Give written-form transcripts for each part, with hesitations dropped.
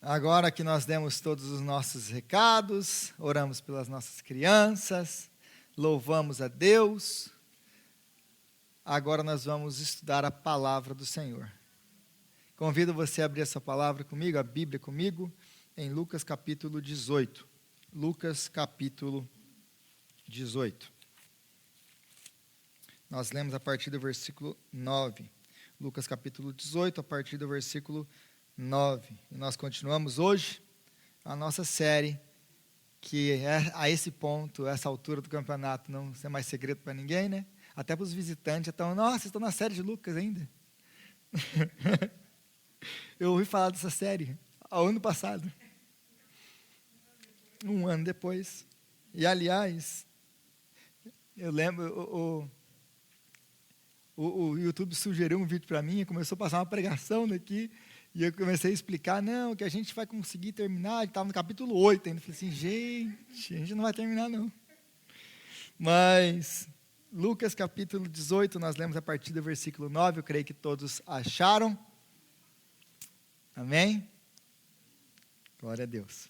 Agora que nós demos todos os nossos recados, oramos pelas nossas crianças, louvamos a Deus, agora nós vamos estudar a palavra do Senhor. Convido você a abrir essa palavra comigo, a Bíblia comigo, em Lucas capítulo 18. Lucas capítulo 18. Nós lemos a partir do versículo 9. Lucas capítulo 18, a partir do versículo 9. E nós continuamos hoje a nossa série, que é a esse ponto, essa altura do campeonato, não é mais segredo para ninguém, né? Até para os visitantes, então, nossa, estou na série de Lucas ainda. Eu ouvi falar dessa série ao ano passado. Um ano depois. E, aliás, eu lembro, o YouTube sugeriu um vídeo para mim e começou a passar uma pregação daqui. E eu comecei a explicar, não, que a gente vai conseguir terminar. Estava no capítulo 8 ainda. Eu falei assim, gente, a gente não vai terminar, não. Mas, Lucas capítulo 18, nós lemos a partir do versículo 9. Eu creio que todos acharam. Amém? Glória a Deus.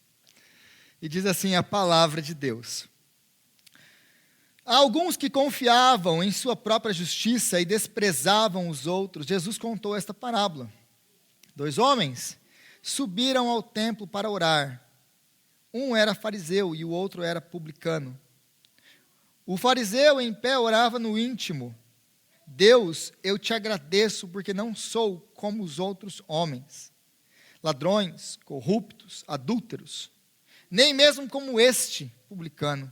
E diz assim a palavra de Deus. Há alguns que confiavam em sua própria justiça e desprezavam os outros. Jesus contou esta parábola. 2 homens subiram ao templo para orar. Um era fariseu e o outro era publicano. O fariseu em pé orava no íntimo: Deus, eu te agradeço porque não sou como os outros homens, ladrões, corruptos, adúlteros, nem mesmo como este publicano.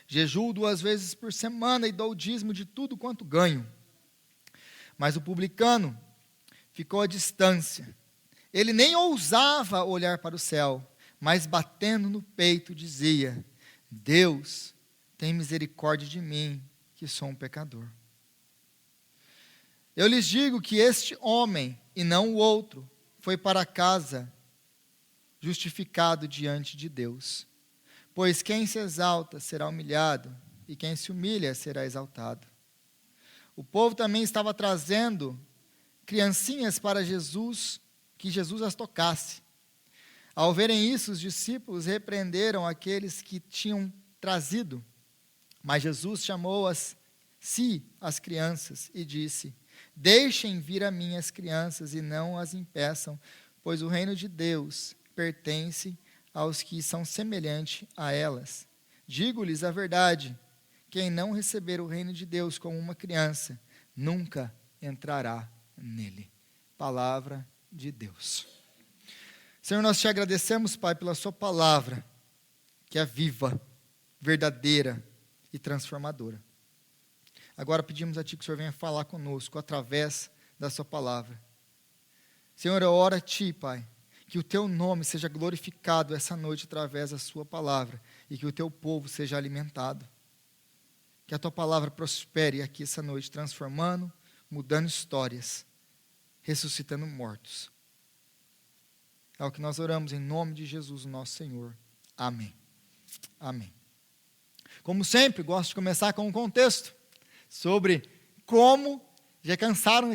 Jejuo 2 vezes por semana e dou o dízimo de tudo quanto ganho. Mas o publicano ficou à distância. Ele nem ousava olhar para o céu, mas batendo no peito dizia: Deus, tem misericórdia de mim, que sou um pecador. Eu lhes digo que este homem, e não o outro, foi para casa justificado diante de Deus. Pois quem se exalta será humilhado, e quem se humilha será exaltado. O povo também estava trazendo criancinhas para Jesus, que Jesus as tocasse. Ao verem isso, os discípulos repreenderam aqueles que tinham trazido. Mas Jesus chamou as crianças e disse: Deixem vir a mim as crianças e não as impeçam, pois o reino de Deus pertence aos que são semelhantes a elas. Digo-lhes a verdade: quem não receber o reino de Deus como uma criança, nunca entrará nele. Palavra de Deus. Senhor, nós te agradecemos, Pai, pela sua palavra, que é viva, verdadeira e transformadora. Agora pedimos a Ti que o Senhor venha falar conosco através da sua palavra. Senhor, eu oro a Ti, Pai, que o Teu nome seja glorificado essa noite através da sua palavra e que o Teu povo seja alimentado. Que a Tua palavra prospere aqui essa noite, transformando, mudando histórias, ressuscitando mortos. É o que nós oramos em nome de Jesus, nosso Senhor. Amém. Amém. Como sempre, gosto de começar com um contexto sobre como, já cansaram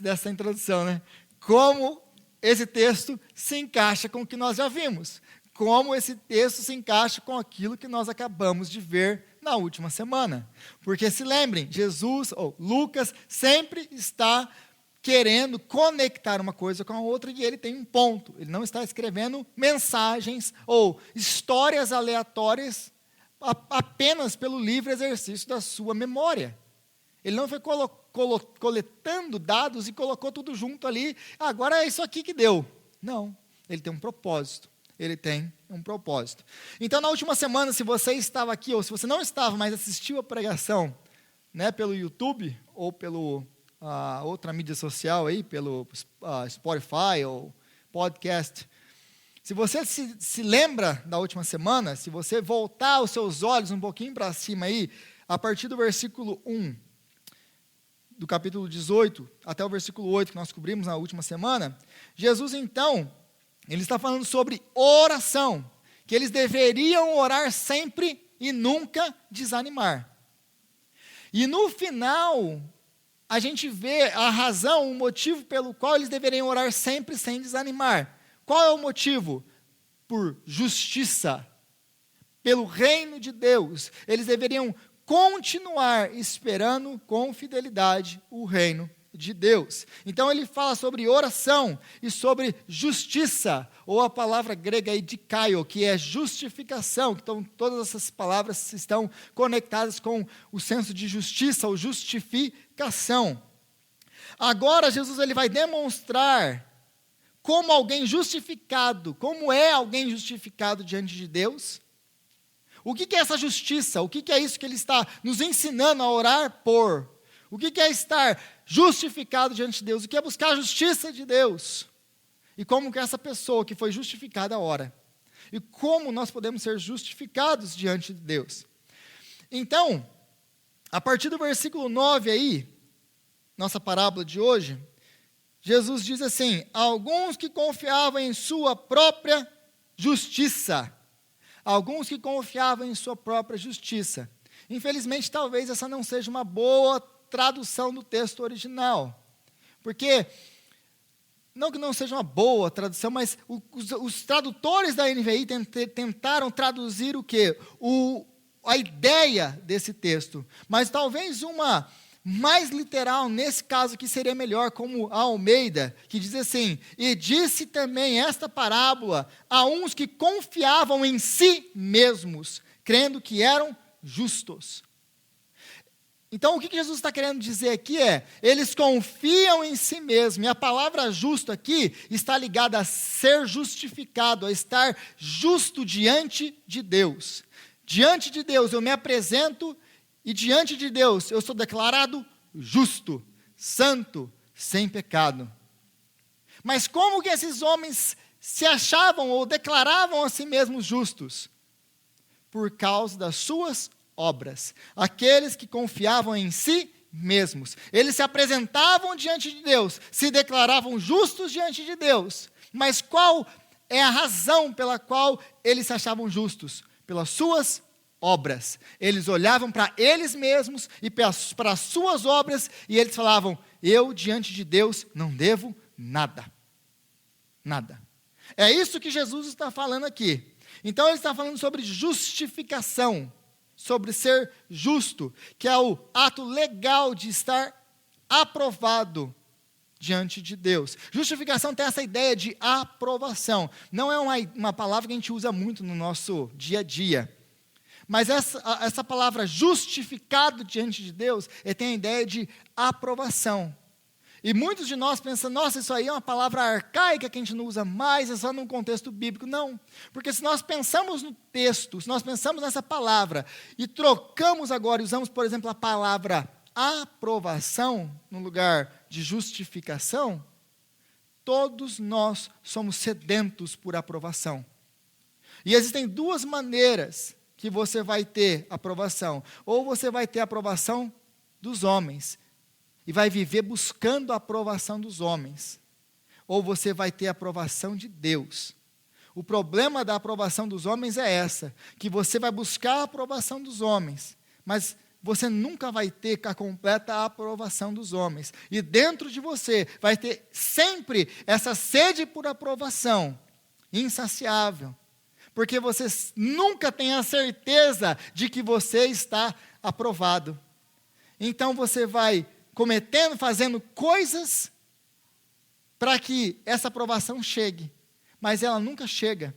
dessa introdução, né? Como esse texto se encaixa com o que nós já vimos. Como esse texto se encaixa com aquilo que nós acabamos de ver na última semana. Porque se lembrem, Lucas sempre está querendo conectar uma coisa com a outra e ele tem um ponto. Ele não está escrevendo mensagens ou histórias aleatórias apenas pelo livre exercício da sua memória. Ele não foi coletando dados e colocou tudo junto ali. Agora é isso aqui que deu. Não, ele tem um propósito. Ele tem um propósito. Então, na última semana, se você estava aqui, ou se você não estava, mas assistiu a pregação, né, pelo YouTube, ou pelo outra mídia social, aí, pelo Spotify, ou podcast, se você se lembra da última semana, se você voltar os seus olhos um pouquinho para cima aí, a partir do versículo 1, do capítulo 18, até o versículo 8, que nós cobrimos na última semana, Jesus, então, ele está falando sobre oração, que eles deveriam orar sempre e nunca desanimar. E no final, a gente vê a razão, o motivo pelo qual eles deveriam orar sempre sem desanimar. Qual é o motivo? Por justiça, pelo reino de Deus. Eles deveriam continuar esperando com fidelidade o reino de Deus. Então ele fala sobre oração e sobre justiça, ou a palavra grega aí dikaio, que é justificação. Então todas essas palavras estão conectadas com o senso de justiça ou justificação. Agora Jesus ele vai demonstrar como alguém justificado, como é alguém justificado diante de Deus. O que é essa justiça? O que é isso que ele está nos ensinando a orar por? O que é estar justificado diante de Deus? O que é buscar a justiça de Deus? E como que essa pessoa que foi justificada ora? E como nós podemos ser justificados diante de Deus? Então, a partir do versículo 9 aí, nossa parábola de hoje, Jesus diz assim: alguns que confiavam em sua própria justiça. Alguns que confiavam em sua própria justiça. Infelizmente, talvez essa não seja uma boa tradução do texto original. Porque, não que não seja uma boa tradução, mas os tradutores da NVI tentaram traduzir o quê? A ideia desse texto. Mas talvez uma mais literal, nesse caso aqui, seria melhor, como a Almeida, que diz assim: e disse também esta parábola a uns que confiavam em si mesmos, crendo que eram justos. Então, o que Jesus está querendo dizer aqui é, eles confiam em si mesmos, e a palavra justo aqui está ligada a ser justificado, a estar justo diante de Deus. Diante de Deus eu me apresento, e diante de Deus eu sou declarado justo, santo, sem pecado. Mas como que esses homens se achavam ou declaravam a si mesmos justos? Por causa das suas obras. Aqueles que confiavam em si mesmos. Eles se apresentavam diante de Deus, se declaravam justos diante de Deus. Mas qual é a razão pela qual eles se achavam justos? Pelas suas obras. Eles olhavam para eles mesmos e para as suas obras e eles falavam: eu diante de Deus não devo nada. Nada. É isso que Jesus está falando aqui. Então ele está falando sobre justificação, sobre ser justo, que é o ato legal de estar aprovado diante de Deus. Justificação tem essa ideia de aprovação. Não é uma palavra que a gente usa muito no nosso dia a dia. Mas essa palavra justificado diante de Deus, tem a ideia de aprovação. E muitos de nós pensam: nossa, isso aí é uma palavra arcaica que a gente não usa mais, é só num contexto bíblico. Não, porque se nós pensamos no texto, se nós pensamos nessa palavra, e trocamos agora e usamos, por exemplo, a palavra aprovação, no lugar de justificação, todos nós somos sedentos por aprovação. E existem duas maneiras que você vai ter aprovação. Ou você vai ter a aprovação dos homens, e vai viver buscando a aprovação dos homens. Ou você vai ter a aprovação de Deus. O problema da aprovação dos homens é essa, que você vai buscar a aprovação dos homens, mas você nunca vai ter a completa aprovação dos homens. E dentro de você vai ter sempre essa sede por aprovação, insaciável. Porque você nunca tem a certeza de que você está aprovado. Então você vai fazendo coisas para que essa aprovação chegue. Mas ela nunca chega.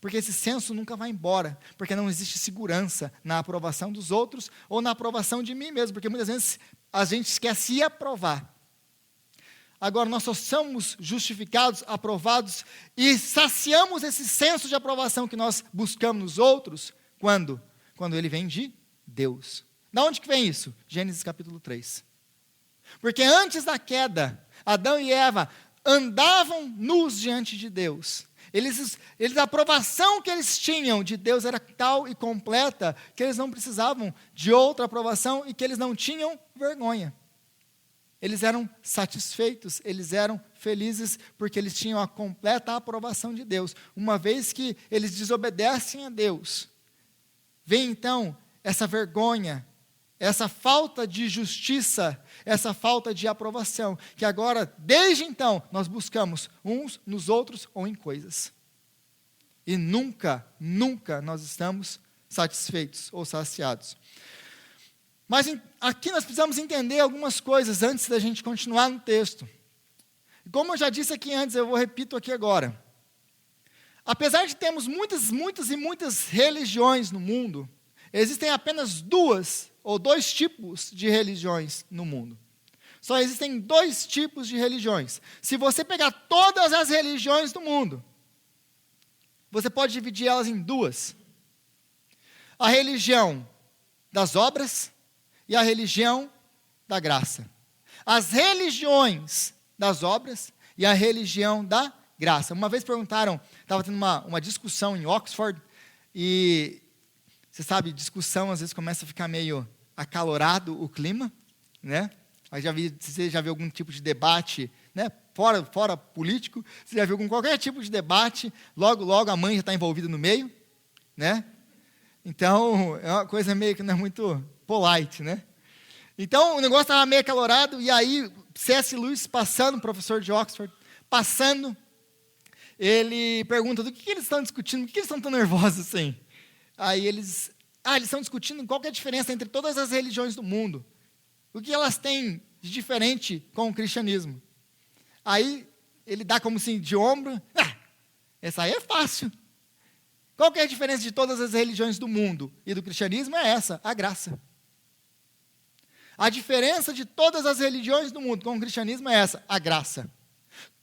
Porque esse senso nunca vai embora. Porque não existe segurança na aprovação dos outros ou na aprovação de mim mesmo. Porque muitas vezes a gente quer se aprovar. Agora, nós só somos justificados, aprovados e saciamos esse senso de aprovação que nós buscamos nos outros, quando? Quando ele vem de Deus. Da onde que vem isso? Gênesis capítulo 3. Porque antes da queda, Adão e Eva andavam nus diante de Deus. A aprovação que eles tinham de Deus era tal e completa que eles não precisavam de outra aprovação e que eles não tinham vergonha. Eles eram satisfeitos, eles eram felizes, porque eles tinham a completa aprovação de Deus. Uma vez que eles desobedecem a Deus, vem então essa vergonha, essa falta de justiça, essa falta de aprovação, que agora, desde então, nós buscamos uns nos outros ou em coisas. E nunca, nunca nós estamos satisfeitos ou saciados. Mas aqui nós precisamos entender algumas coisas antes da gente continuar no texto. Como eu já disse aqui antes, eu repito aqui agora. Apesar de termos muitas religiões no mundo, existem apenas dois tipos de religiões no mundo. Só existem 2 tipos de religiões. Se você pegar todas as religiões do mundo, você pode dividir elas em 2. A religião das obras e a religião da graça. As religiões das obras e a religião da graça. Uma vez perguntaram, estava tendo uma discussão em Oxford, e você sabe, discussão às vezes começa a ficar meio acalorado o clima, né? Você já viu algum tipo de debate, né? Fora político, você já viu qualquer tipo de debate, logo a mãe já está envolvida no meio, né? Então, é uma coisa meio que não é muito polite, né? Então, o negócio estava meio acalorado, e aí, C.S. Lewis passando, professor de Oxford, passando, ele pergunta, do que eles estão discutindo, por que eles estão tão nervosos assim? Aí eles estão discutindo qual que é a diferença entre todas as religiões do mundo. O que elas têm de diferente com o cristianismo? Aí ele dá como assim, de ombro, essa aí é fácil. Qual que é a diferença de todas as religiões do mundo e do cristianismo? É essa, a graça. A diferença de todas as religiões do mundo com o cristianismo é essa, a graça.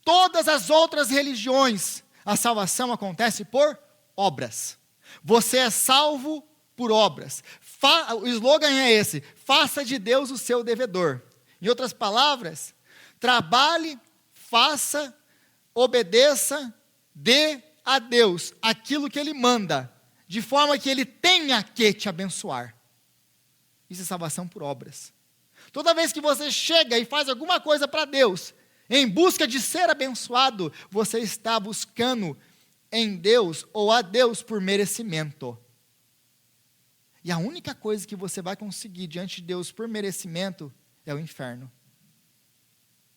Todas as outras religiões, a salvação acontece por obras. Você é salvo por obras. O slogan é esse, faça de Deus o seu devedor. Em outras palavras, trabalhe, faça, obedeça, dê a Deus aquilo que Ele manda, de forma que Ele tenha que te abençoar. Isso é salvação por obras. Toda vez que você chega e faz alguma coisa para Deus, em busca de ser abençoado, você está buscando em Deus ou a Deus por merecimento. E a única coisa que você vai conseguir diante de Deus por merecimento é o inferno.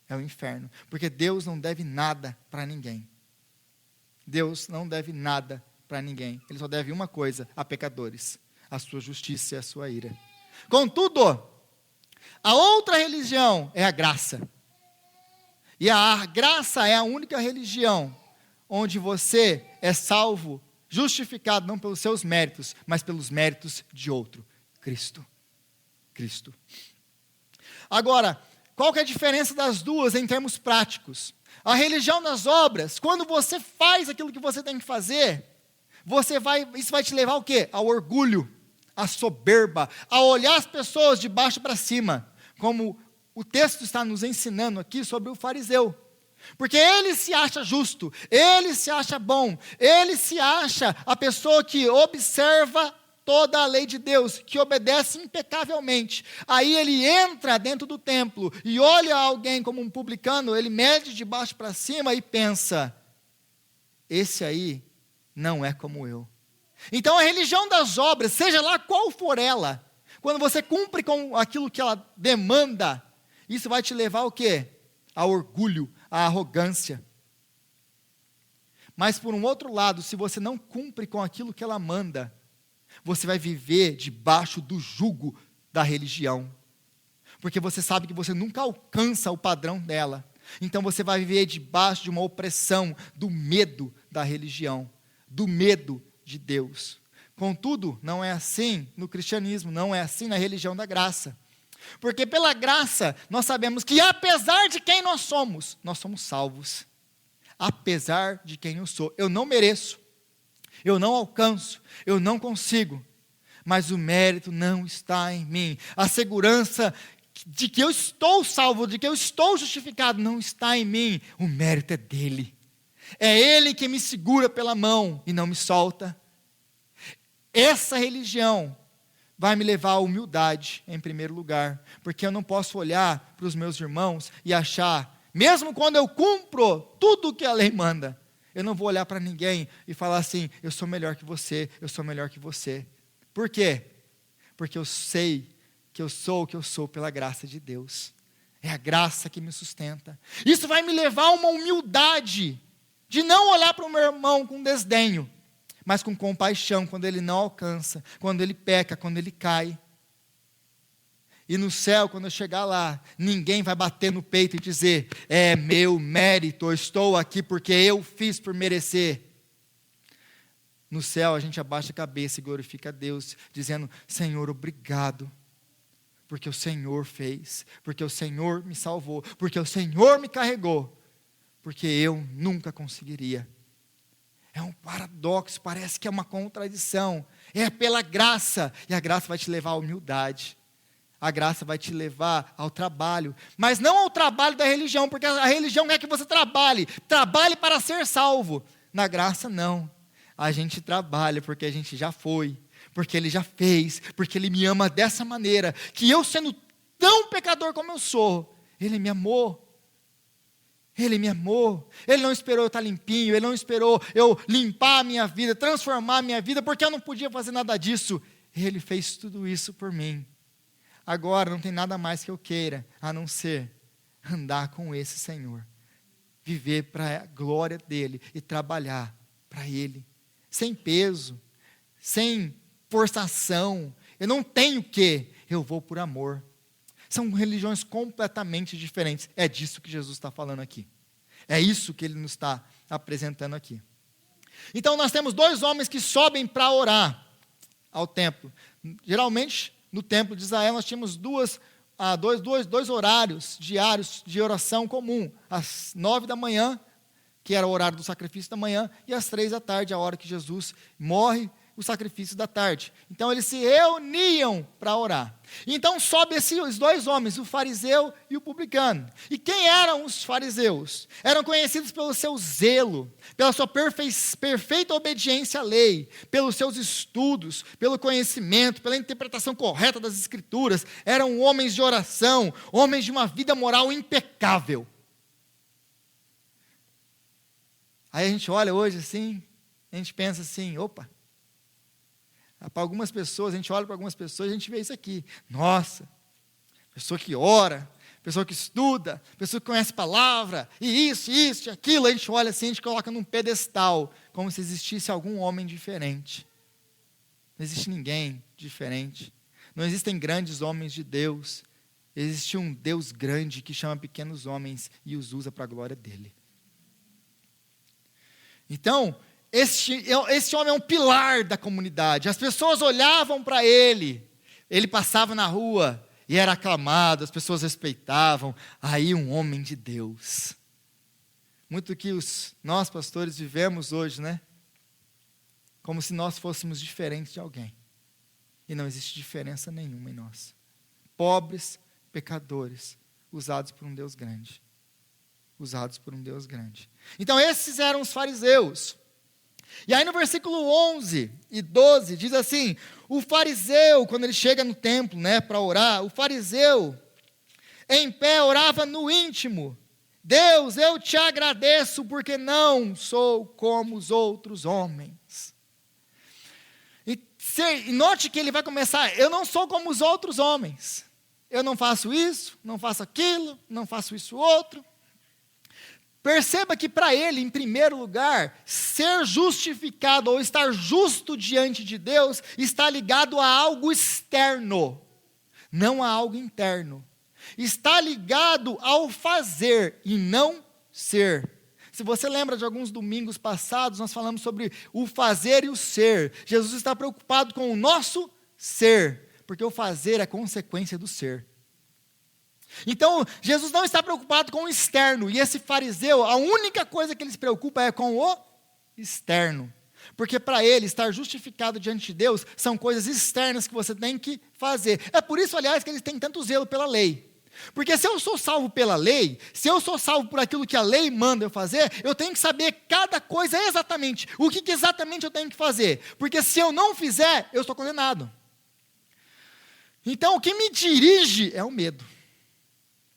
É o inferno. Porque Deus não deve nada para ninguém. Deus não deve nada para ninguém. Ele só deve uma coisa a pecadores: a sua justiça e a sua ira. Contudo, a outra religião é a graça. E a graça é a única religião onde você é salvo, justificado não pelos seus méritos, mas pelos méritos de outro, Cristo. Cristo. Agora, qual que é a diferença das duas em termos práticos? A religião das obras, quando você faz aquilo que você tem que fazer, isso vai te levar ao quê? Ao orgulho, à soberba, a olhar as pessoas de baixo para cima, como o texto está nos ensinando aqui sobre o fariseu. Porque ele se acha justo, ele se acha bom, ele se acha a pessoa que observa toda a lei de Deus, que obedece impecavelmente. Aí ele entra dentro do templo e olha alguém como um publicano, ele mede de baixo para cima e pensa, esse aí não é como eu. Então a religião das obras, seja lá qual for ela, quando você cumpre com aquilo que ela demanda, isso vai te levar ao quê? Ao orgulho, à arrogância. Mas por um outro lado, se você não cumpre com aquilo que ela manda, você vai viver debaixo do jugo da religião. Porque você sabe que você nunca alcança o padrão dela. Então você vai viver debaixo de uma opressão, do medo da religião, do medo de Deus. Contudo, não é assim no cristianismo, não é assim na religião da graça. Porque pela graça, nós sabemos que apesar de quem nós somos salvos. Apesar de quem eu sou. Eu não mereço, eu não alcanço, eu não consigo. Mas o mérito não está em mim. A segurança de que eu estou salvo, de que eu estou justificado, não está em mim. O mérito é dele. É ele que me segura pela mão e não me solta. Essa religião vai me levar à humildade, em primeiro lugar, porque eu não posso olhar para os meus irmãos e achar, mesmo quando eu cumpro tudo o que a lei manda, eu não vou olhar para ninguém e falar assim, eu sou melhor que você, eu sou melhor que você. Por quê? Porque eu sei que eu sou o que eu sou pela graça de Deus. É a graça que me sustenta. Isso vai me levar a uma humildade de não olhar para o meu irmão com desdenho, mas com compaixão quando ele não alcança, quando ele peca, quando ele cai. E no céu, quando eu chegar lá, ninguém vai bater no peito e dizer: é meu mérito, eu estou aqui porque eu fiz por merecer. No céu a gente abaixa a cabeça e glorifica a Deus, dizendo: Senhor, obrigado, porque o Senhor fez, porque o Senhor me salvou, porque o Senhor me carregou, porque eu nunca conseguiria. É um paradoxo, parece que é uma contradição. É pela graça, e a graça vai te levar à humildade. A graça vai te levar ao trabalho, mas não ao trabalho da religião, porque a religião quer que você trabalhe para ser salvo. Na graça não, a gente trabalha porque a gente já foi, porque Ele já fez, porque Ele me ama dessa maneira, que eu sendo tão pecador como eu sou, Ele me amou. Ele me amou, Ele não esperou eu estar limpinho, Ele não esperou eu limpar a minha vida, transformar a minha vida, porque eu não podia fazer nada disso. Ele fez tudo isso por mim. Agora não tem nada mais que eu queira, a não ser andar com esse Senhor, viver para a glória dEle e trabalhar para Ele, sem peso, sem forçação. Eu não tenho que, eu vou por amor. São religiões completamente diferentes. É disso que Jesus está falando aqui. É isso que Ele nos está apresentando aqui. Então nós temos 2 homens que sobem para orar ao templo. Geralmente, no templo de Israel, nós tínhamos dois horários diários de oração comum. Às 9 da manhã, que era o horário do sacrifício da manhã, e às 3 da tarde, a hora que Jesus morre, o sacrifício da tarde. Então eles se reuniam para orar. Então sobe esses 2 homens, o fariseu e o publicano. E quem eram os fariseus? Eram conhecidos pelo seu zelo, pela sua perfeita obediência à lei, pelos seus estudos, pelo conhecimento, pela interpretação correta das escrituras. Eram homens de oração, homens de uma vida moral impecável. Aí a gente olha hoje assim, a gente pensa assim: opa, para algumas pessoas, a gente olha para algumas pessoas e a gente vê isso aqui. Nossa, pessoa que ora, pessoa que estuda, pessoa que conhece a palavra, e isso, e aquilo. A gente olha assim, a gente coloca num pedestal, como se existisse algum homem diferente. Não existe ninguém diferente. Não existem grandes homens de Deus. Existe um Deus grande que chama pequenos homens e os usa para a glória dEle. Então, esse homem é um pilar da comunidade. As pessoas olhavam para ele. Ele passava na rua e era aclamado, as pessoas respeitavam. Aí um homem de Deus. Muito que nós pastores vivemos hoje, né? Como se nós fôssemos diferentes de alguém. E não existe diferença nenhuma em nós. Pobres, pecadores, usados por um Deus grande. Usados por um Deus grande. Então esses eram os fariseus. E aí no versículo 11 e 12 diz assim: o fariseu, quando ele chega no templo, né, para orar, o fariseu em pé orava no íntimo: Deus, eu te agradeço porque não sou como os outros homens. E note que ele vai começar: eu não sou como os outros homens. Eu não faço isso, não faço aquilo, não faço isso outro. Perceba que para ele, em primeiro lugar, ser justificado ou estar justo diante de Deus está ligado a algo externo, não a algo interno. Está ligado ao fazer e não ser. Se você lembra de alguns domingos passados, nós falamos sobre o fazer e o ser. Jesus está preocupado com o nosso ser, porque o fazer é consequência do ser. Então, Jesus não está preocupado com o externo, e esse fariseu, a única coisa que ele se preocupa é com o externo, porque para ele, estar justificado diante de Deus, são coisas externas que você tem que fazer. É por isso, aliás, que eles têm tanto zelo pela lei, porque se eu sou salvo pela lei, se eu sou salvo por aquilo que a lei manda eu fazer, eu tenho que saber cada coisa exatamente, o que exatamente eu tenho que fazer, porque se eu não fizer, eu estou condenado. Então, o que me dirige é o medo.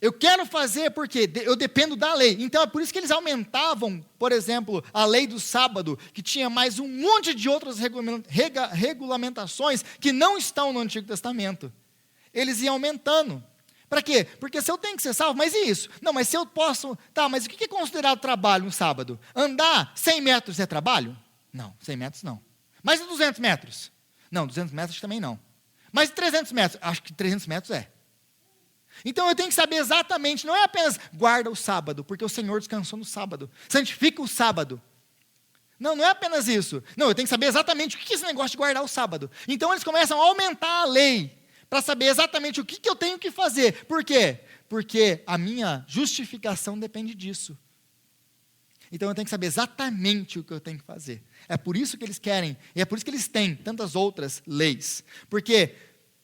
Eu quero fazer porque eu dependo da lei. Então é por isso que eles aumentavam, por exemplo, a lei do sábado, que tinha mais um monte de outras regulamentações que não estão no Antigo Testamento. eles iam aumentando. Para quê? Porque se eu tenho que ser salvo, mas e isso? Não, mas se eu posso... Tá, mas o que é considerado trabalho no sábado? Andar 100 metros é trabalho? Não, 100 metros não. Mais de 200 metros? Não, 200 metros também não. Mais de 300 metros? Acho que 300 metros é. Então eu tenho que saber exatamente, não é apenas guarda o sábado, porque o Senhor descansou no sábado. Santifica o sábado. Não, não é apenas isso. Não, eu tenho que saber exatamente o que é esse negócio de guardar o sábado. Então eles começam a aumentar a lei, para saber exatamente o que eu tenho que fazer. Por quê? Porque a minha justificação depende disso. Então eu tenho que saber exatamente o que eu tenho que fazer. É por isso que eles querem, e é por isso que eles têm tantas outras leis. Porque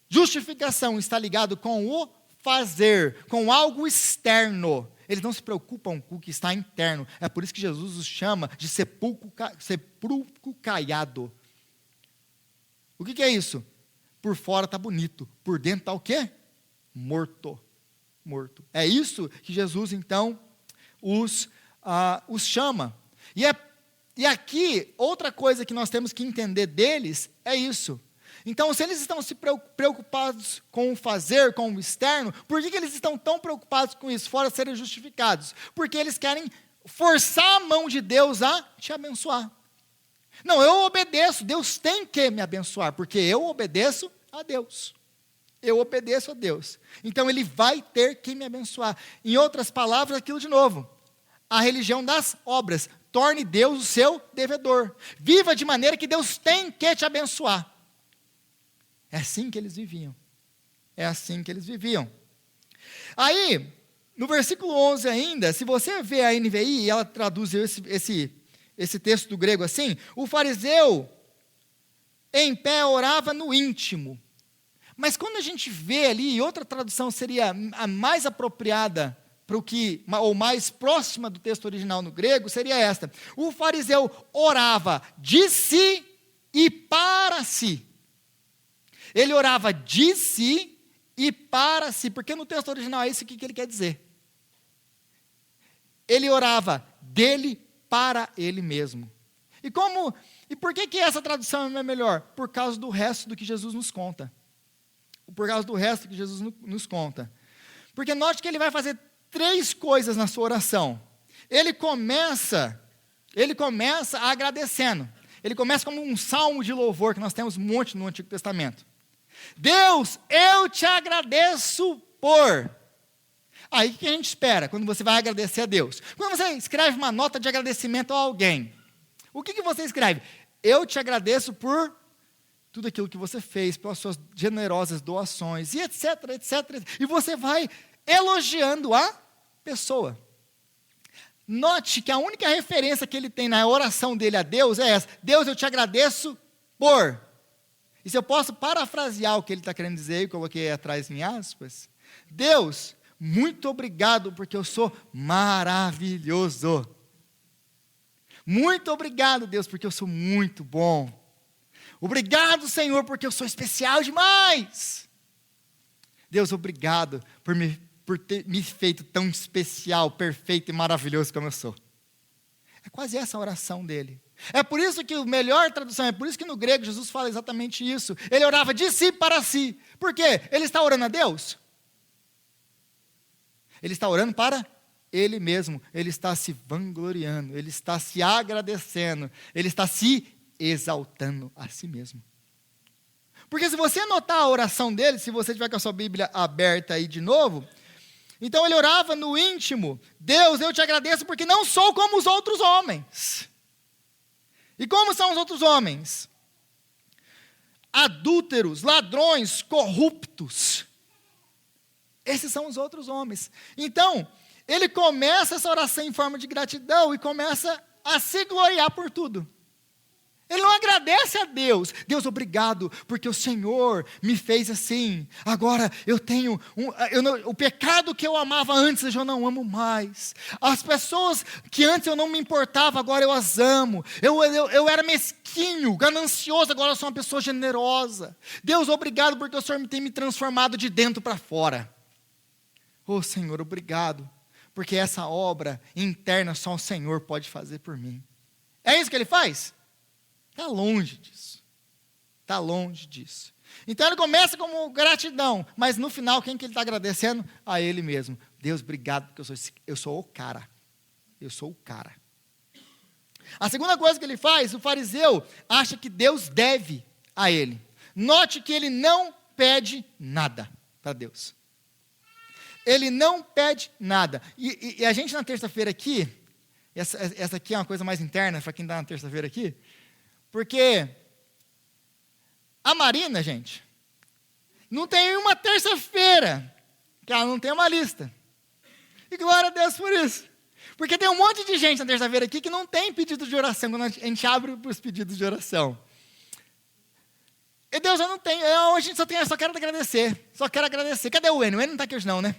justificação está ligado com o fazer, com algo externo. Eles não se preocupam com o que está interno. É por isso que Jesus os chama de sepulcro caiado. O que é isso? Por fora está bonito, por dentro está o quê? Morto. Morto. É isso que Jesus, então, os chama. E aqui, outra coisa que nós temos que entender deles é isso. Então, se eles estão se preocupados com o fazer, com o externo, por que eles estão tão preocupados com isso, fora serem justificados? Porque eles querem forçar a mão de Deus a te abençoar. Não, eu obedeço, Deus tem que me abençoar, porque eu obedeço a Deus. Eu obedeço a Deus. Então Ele vai ter que me abençoar. Em outras palavras, aquilo de novo. A religião das obras. Torne Deus o seu devedor. Viva de maneira que Deus tem que te abençoar. É assim que eles viviam. É assim que eles viviam. Aí, no versículo 11 ainda, se você vê a NVI, ela traduz esse texto do grego assim, o fariseu em pé orava no íntimo. Mas quando a gente vê ali, outra tradução seria a mais apropriada para o que, ou mais próxima do texto original no grego, seria esta. O fariseu orava de si e para si. Ele orava de si e para si, porque no texto original é isso que ele quer dizer. Ele orava dele para ele mesmo. E por que essa tradução não é melhor? Por causa do resto do que Jesus nos conta. Por causa do resto que Jesus nos conta. Porque note que ele vai fazer 3 coisas na sua oração. Ele começa agradecendo. Ele começa como um salmo de louvor, que nós temos um monte no Antigo Testamento. Deus, eu te agradeço por... Aí o que a gente espera quando você vai agradecer a Deus? Quando você escreve uma nota de agradecimento a alguém, o que você escreve? Eu te agradeço por tudo aquilo que você fez, pelas suas generosas doações, e etc, etc. E você vai elogiando a pessoa. Note que a única referência que ele tem na oração dele a Deus é essa. Deus, eu te agradeço por... E se eu posso parafrasear o que ele está querendo dizer, eu coloquei atrás em aspas. Deus, muito obrigado porque eu sou maravilhoso. Muito obrigado, Deus, porque eu sou muito bom. Obrigado, Senhor, porque eu sou especial demais. Deus, obrigado por ter me feito tão especial, perfeito e maravilhoso como eu sou. É quase essa a oração dele. É por isso que a melhor tradução, é por isso que no grego Jesus fala exatamente isso. Ele orava de si para si. Por quê? Ele está orando a Deus? Ele está orando para ele mesmo. Ele está se vangloriando, ele está se agradecendo, ele está se exaltando a si mesmo. Porque se você notar a oração dele, se você tiver com a sua Bíblia aberta aí de novo, então ele orava no íntimo, Deus, eu te agradeço porque não sou como os outros homens. E como são os outros homens? Adúlteros, ladrões, corruptos. Esses são os outros homens. Então, ele começa essa oração em forma de gratidão e começa a se gloriar por tudo. Ele não agradece a Deus. Deus, obrigado, porque o Senhor me fez assim. Agora eu tenho, o pecado que eu amava antes, eu já não amo mais. As pessoas que antes eu não me importava, agora eu as amo. Eu era mesquinho, ganancioso, agora eu sou uma pessoa generosa. Deus, obrigado, porque o Senhor tem me transformado de dentro para fora. Oh, Senhor, obrigado, porque essa obra interna só o Senhor pode fazer por mim. É isso que ele faz? Está longe disso. Está longe disso. Então ele começa como gratidão, mas no final quem que ele está agradecendo? A ele mesmo. Deus, obrigado, porque eu sou o cara. Eu sou o cara. A segunda coisa que ele faz, o fariseu acha que Deus deve a ele. Note que ele não pede nada para Deus. Ele não pede nada. E a gente na terça-feira aqui, essa aqui é uma coisa mais interna para quem está na terça-feira aqui, porque a Marina, gente, não tem uma terça-feira que ela não tem uma lista. E glória a Deus por isso. Porque tem um monte de gente na terça-feira aqui que não tem pedido de oração, quando a gente abre para os pedidos de oração. E Deus, eu não tenho, hoje eu só quero agradecer, só quero agradecer. Cadê o Enio? O Enio não está aqui hoje não, né?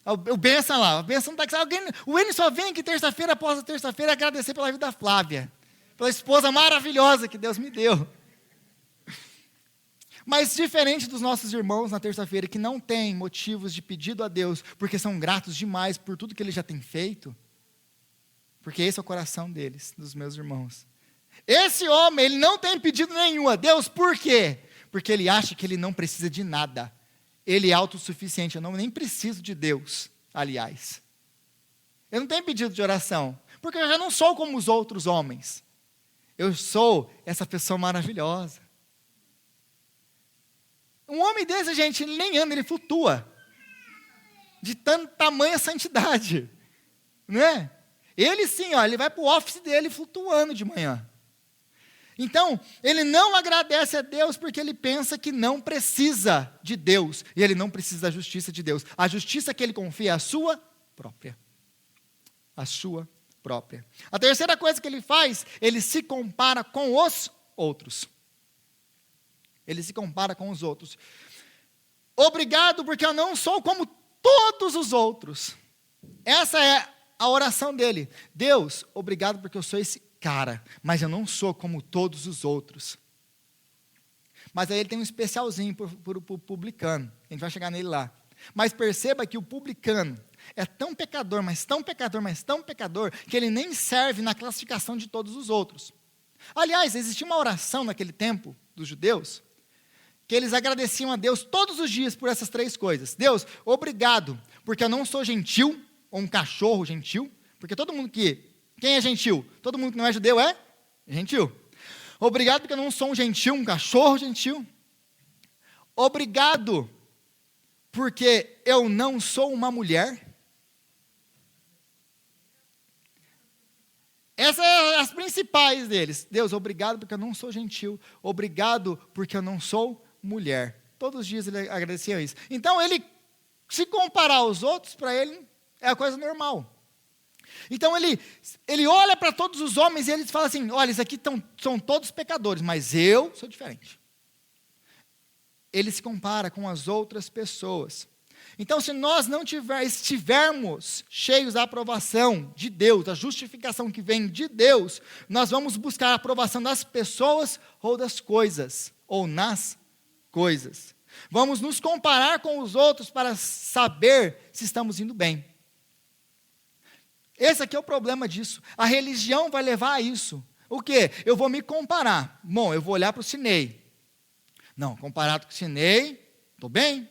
O Benção lá, o Benção não está aqui. O Enio só vem aqui terça-feira após terça-feira agradecer pela vida da Flávia, pela esposa maravilhosa que Deus me deu. Mas diferente dos nossos irmãos na terça-feira, que não têm motivos de pedido a Deus, porque são gratos demais por tudo que Ele já tem feito, porque esse é o coração deles, dos meus irmãos. Esse homem, ele não tem pedido nenhum a Deus, por quê? Porque ele acha que ele não precisa de nada. Ele é autossuficiente, eu nem preciso de Deus, aliás. Eu não tenho pedido de oração, porque eu já não sou como os outros homens. Eu sou essa pessoa maravilhosa. Um homem desse, gente, ele nem anda, ele flutua. De tamanha santidade. Não é? Ele sim, ele vai para o office dele flutuando de manhã. Então, ele não agradece a Deus porque ele pensa que não precisa de Deus. E ele não precisa da justiça de Deus. A justiça que ele confia é a sua própria. A sua própria. A terceira coisa que ele faz, ele se compara com os outros. Ele se compara com os outros. Obrigado porque eu não sou como todos os outros. Essa é a oração dele. Deus, obrigado porque eu sou esse cara, mas eu não sou como todos os outros. Mas aí ele tem um especialzinho para o publicano. A gente vai chegar nele lá. Mas perceba que o publicano é tão pecador, mas tão pecador, mas tão pecador, que ele nem serve na classificação de todos os outros. Aliás, existia uma oração naquele tempo dos judeus, que eles agradeciam a Deus todos os dias por essas três coisas. Deus, obrigado, porque eu não sou gentil, ou um cachorro gentil, porque todo mundo quem é gentil? Todo mundo que não é judeu é gentil. Obrigado porque eu não sou um gentil, um cachorro gentil. Obrigado porque eu não sou uma mulher. Essas são as principais deles. Deus, obrigado porque eu não sou gentil. Obrigado porque eu não sou mulher. Todos os dias ele agradecia isso. Então, ele, se comparar aos outros, para ele, é a coisa normal. Então, ele olha para todos os homens e ele fala assim, olha, esses aqui são todos pecadores, mas eu sou diferente. Ele se compara com as outras pessoas. Então, se nós não estivermos cheios da aprovação de Deus, da justificação que vem de Deus, nós vamos buscar a aprovação das pessoas ou das coisas, ou nas coisas. Vamos nos comparar com os outros para saber se estamos indo bem. Esse aqui é o problema disso. A religião vai levar a isso. O quê? Eu vou me comparar. Bom, eu vou olhar para o Sinei. Não, comparado com o Sinei, estou bem,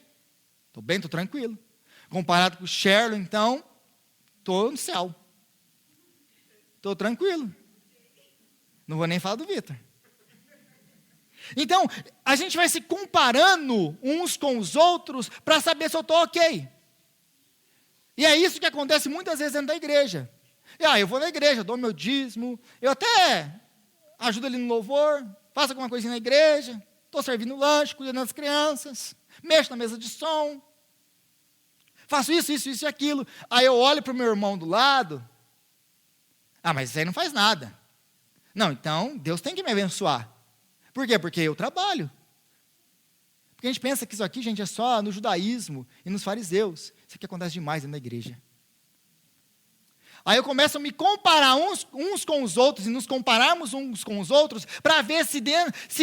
estou tranquilo. Comparado com o Sherlo, então, estou no céu. Estou tranquilo. Não vou nem falar do Vitor. Então, a gente vai se comparando uns com os outros para saber se eu estou ok. E é isso que acontece muitas vezes dentro da igreja. Eu vou na igreja, dou meu dízimo, eu até ajudo ali no louvor, faço alguma coisinha na igreja, estou servindo lanche, cuidando das crianças, mexo na mesa de som, faço isso e aquilo. Aí eu olho para o meu irmão do lado, mas isso aí não faz nada. Não, então Deus tem que me abençoar. Por quê? Porque eu trabalho. Porque a gente pensa que isso aqui, gente, é só no judaísmo e nos fariseus. Isso aqui acontece demais dentro da igreja. Aí eu começo a me comparar uns com os outros e nos compararmos uns com os outros para ver se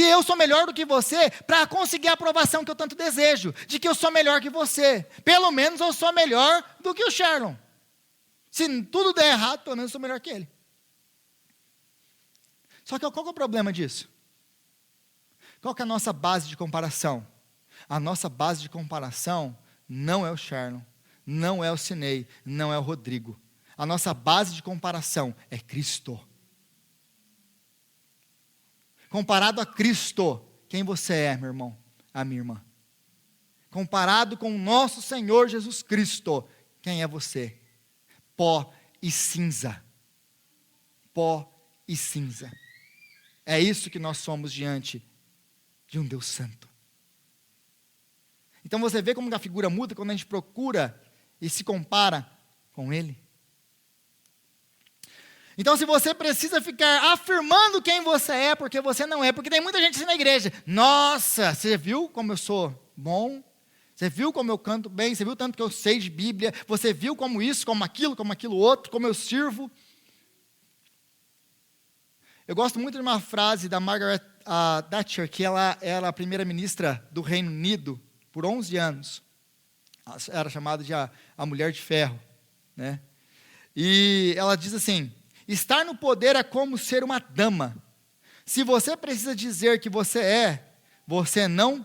eu sou melhor do que você, para conseguir a aprovação que eu tanto desejo, de que eu sou melhor que você. Pelo menos eu sou melhor do que o Sherlon. Se tudo der errado, pelo menos eu sou melhor que ele. Só que qual que é o problema disso? qual que é a nossa base de comparação? A nossa base de comparação não é o Shernon, não é o Cinei, não é o Rodrigo. A nossa base de comparação é Cristo. Comparado a Cristo, quem você é, meu irmão, a minha irmã? Comparado com o nosso Senhor Jesus Cristo, quem é você? Pó e cinza. Pó e cinza. É isso que nós somos diante de um Deus santo. Então você vê como a figura muda quando a gente procura e se compara com Ele. Então, se você precisa ficar afirmando quem você é, porque você não é, porque tem muita gente assim na igreja, nossa, você viu como eu sou bom? Você viu como eu canto bem? Você viu tanto que eu sei de Bíblia? Você viu como isso, como aquilo outro, como eu sirvo? Eu gosto muito de uma frase da Margaret Thatcher, que ela era a primeira-ministra do Reino Unido por 11 anos. Ela era chamada de a Mulher de Ferro, né? E ela diz assim: estar no poder é como ser uma dama. Se você precisa dizer que você é, você não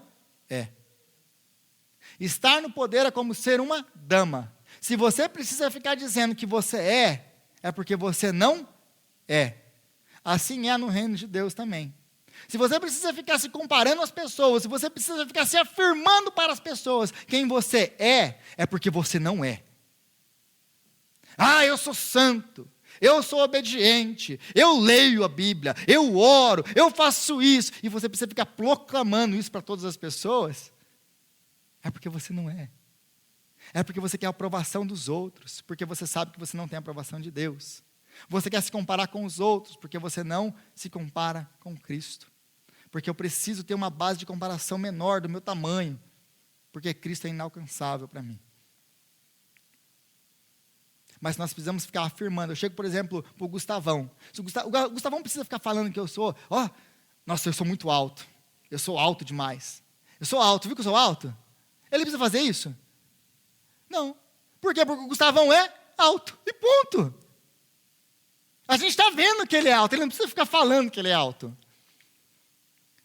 é. Estar no poder é como ser uma dama. Se você precisa ficar dizendo que você é porque você não é. Assim é no reino de Deus também. Se você precisa ficar se comparando às pessoas, se você precisa ficar se afirmando para as pessoas quem você é porque você não é. Ah, eu sou santo, eu sou obediente, eu leio a Bíblia, eu oro, eu faço isso, e você precisa ficar proclamando isso para todas as pessoas, é porque você não é. É porque você quer a aprovação dos outros, porque você sabe que você não tem a aprovação de Deus. Você quer se comparar com os outros, porque você não se compara com Cristo. Porque eu preciso ter uma base de comparação menor do meu tamanho, porque Cristo é inalcançável para mim. Mas nós precisamos ficar afirmando. Eu chego, por exemplo, para o Gustavão. O Gustavão precisa ficar falando que eu sou, nossa, eu sou muito alto. Eu sou alto demais. Eu sou alto, viu que eu sou alto? Ele precisa fazer isso? Não. Por quê? Porque o Gustavão é alto. E ponto. A gente está vendo que ele é alto. Ele não precisa ficar falando que ele é alto.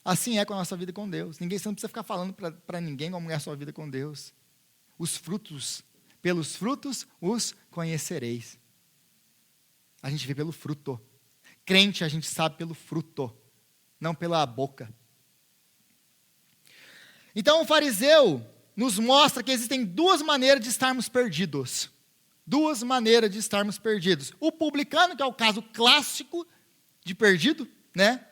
Assim é com a nossa vida com Deus. Você não precisa ficar falando para ninguém como é a sua vida com Deus. Os frutos, pelos frutos os conhecereis. A gente vê pelo fruto. Crente a gente sabe pelo fruto, não pela boca. Então o fariseu nos mostra que existem duas maneiras de estarmos perdidos. Duas maneiras de estarmos perdidos. O publicano, que é o caso clássico de perdido, né?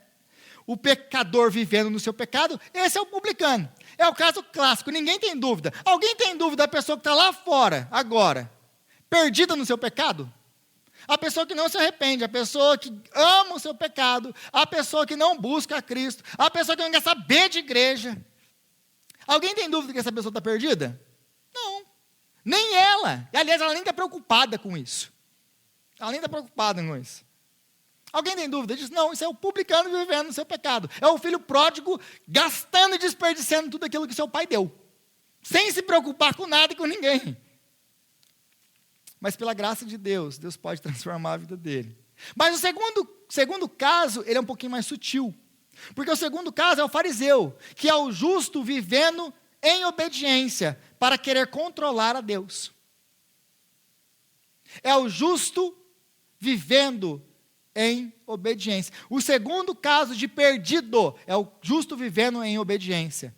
O pecador vivendo no seu pecado, esse é o publicano. É o caso clássico, ninguém tem dúvida. Alguém tem dúvida da pessoa que está lá fora, agora, perdida no seu pecado? A pessoa que não se arrepende, a pessoa que ama o seu pecado, a pessoa que não busca a Cristo, a pessoa que não quer saber de igreja. Alguém tem dúvida que essa pessoa está perdida? Não, nem ela. E, aliás, ela nem está preocupada com isso. Ela nem está preocupada com isso. Alguém tem dúvida disso? Não, isso é o publicano vivendo no seu pecado. É o filho pródigo gastando e desperdiçando tudo aquilo que seu pai deu. Sem se preocupar com nada e com ninguém. Mas pela graça de Deus, Deus pode transformar a vida dele. Mas o segundo caso, ele é um pouquinho mais sutil. Porque o segundo caso é o fariseu, que é o justo vivendo em obediência para querer controlar a Deus. É o justo vivendo em obediência. O segundo caso de perdido é o justo vivendo em obediência.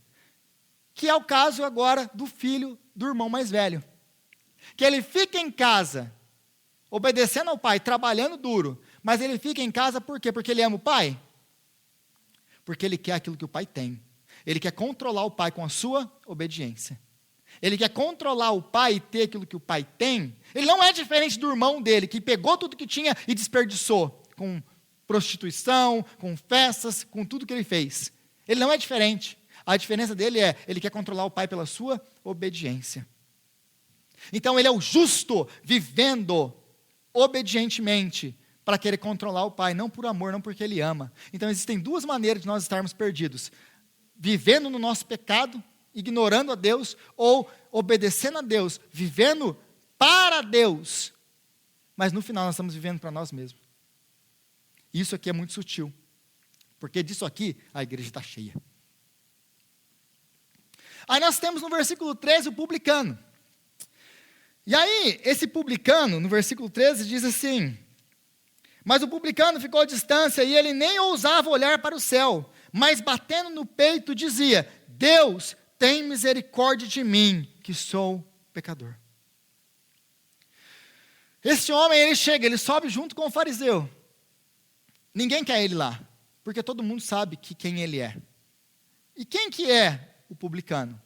Que é o caso agora do filho do irmão mais velho. Que ele fica em casa, obedecendo ao pai, trabalhando duro, mas ele fica em casa por quê? Porque ele ama o pai? Porque ele quer aquilo que o pai tem. Ele quer controlar o pai com a sua obediência. Ele quer controlar o pai e ter aquilo que o pai tem. Ele não é diferente do irmão dele, que pegou tudo que tinha e desperdiçou, com prostituição, com festas, com tudo que ele fez. Ele não é diferente. A diferença dele é, ele quer controlar o pai pela sua obediência. Então ele é o justo, vivendo obedientemente, para querer controlar o pai, não por amor, não porque ele ama. Então existem duas maneiras de nós estarmos perdidos. Vivendo no nosso pecado, ignorando a Deus, ou obedecendo a Deus, vivendo para Deus. Mas no final nós estamos vivendo para nós mesmos. Isso aqui é muito sutil. Porque disso aqui a igreja está cheia. Aí nós temos no versículo 13 o publicano. E aí, esse publicano, no versículo 13, diz assim: mas o publicano ficou à distância e ele nem ousava olhar para o céu, mas batendo no peito dizia: Deus, tem misericórdia de mim, que sou pecador. Esse homem, ele chega, ele sobe junto com o fariseu. Ninguém quer ele lá, porque todo mundo sabe quem ele é. E quem que é o publicano?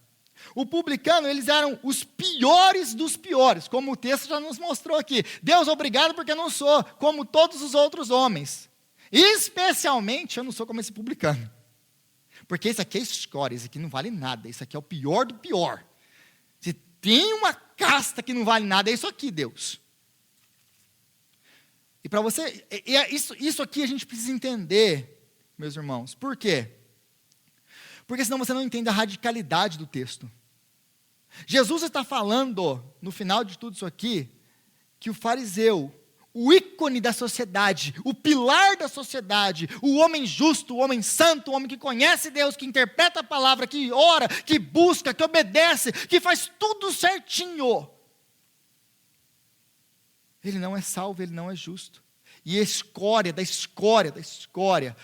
O publicano, eles eram os piores dos piores, como o texto já nos mostrou aqui. Deus, obrigado porque eu não sou como todos os outros homens. Especialmente, eu não sou como esse publicano. Porque isso aqui é escória, isso aqui não vale nada, isso aqui é o pior do pior. Se tem uma casta que não vale nada, é isso aqui, Deus. E para você, isso aqui a gente precisa entender, meus irmãos. Por quê? Porque senão você não entende a radicalidade do texto. Jesus está falando, no final de tudo isso aqui, que o fariseu, o ícone da sociedade, o pilar da sociedade, o homem justo, o homem santo, o homem que conhece Deus, que interpreta a palavra, que ora, que busca, que obedece, que faz tudo certinho, ele não é salvo, ele não é justo. E a escória,